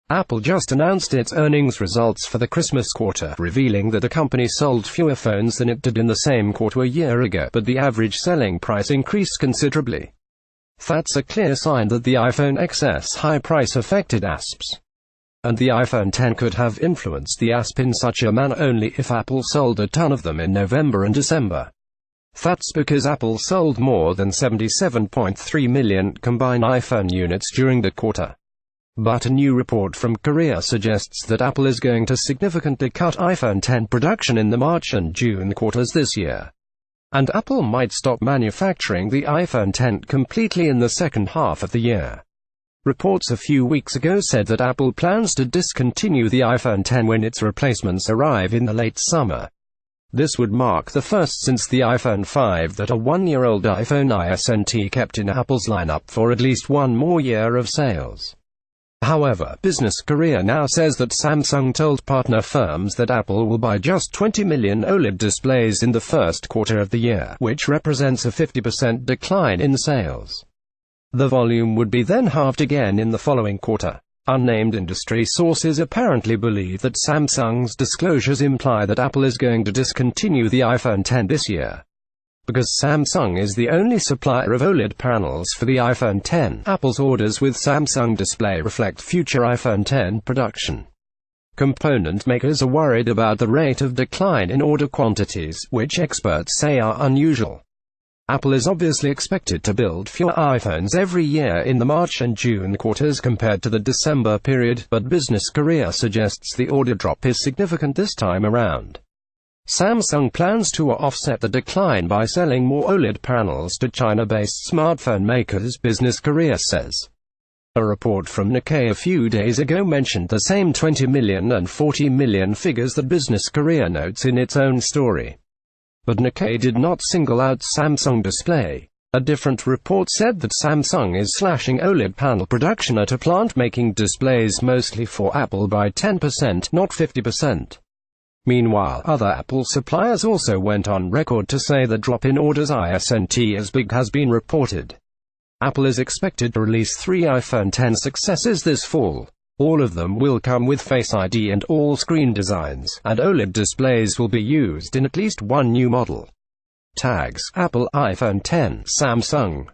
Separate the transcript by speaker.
Speaker 1: Apple just announced its earnings results for the Christmas quarter, revealing that the company sold fewer phones than it did in the same quarter a year ago, but the average selling price increased considerably. That's a clear sign that the iPhone XS high price affected ASPs. And the iPhone X could have influenced the ASP in such a manner only if Apple sold a ton of them in November and December. That's because Apple sold more than 77.3 million combined iPhone units during the quarter. But a new report from Korea suggests that Apple is going to significantly cut iPhone X production in the March and June quarters this year. And Apple might stop manufacturing the iPhone X completely in the second half of the year. Reports a few weeks ago said that Apple plans to discontinue the iPhone X when its replacements arrive in the late summer. This would mark the first since the iPhone 5 that a one-year-old iPhone isn't kept in Apple's lineup for at least one more year of sales. However, Business Korea now says that Samsung told partner firms that Apple will buy just 20 million OLED displays in the first quarter of the year, which represents a 50% decline in sales. The volume would be then halved again in the following quarter. Unnamed industry sources apparently believe that Samsung's disclosures imply that Apple is going to discontinue the iPhone X this year. Because Samsung is the only supplier of OLED panels for the iPhone X, Apple's orders with Samsung Display reflect future iPhone X production. Component makers are worried about the rate of decline in order quantities, which experts say are unusual. Apple is obviously expected to build fewer iPhones every year in the March and June quarters compared to the December period, but Business Korea suggests the order drop is significant this time around. Samsung plans to offset the decline by selling more OLED panels to China-based smartphone makers, Business Korea says. A report from Nikkei a few days ago mentioned the same 20 million and 40 million figures that Business Korea notes in its own story. But Nikkei did not single out Samsung Display. A different report said that Samsung is slashing OLED panel production at a plant making displays mostly for Apple by 10%, not 50%. Meanwhile, other Apple suppliers also went on record to say the drop in orders isn't as big has been reported. Apple is expected to release 3 iPhone X successors this fall. All of them will come with Face ID and all screen designs, and OLED displays will be used in at least one new model. Tags: Apple, iPhone X, Samsung.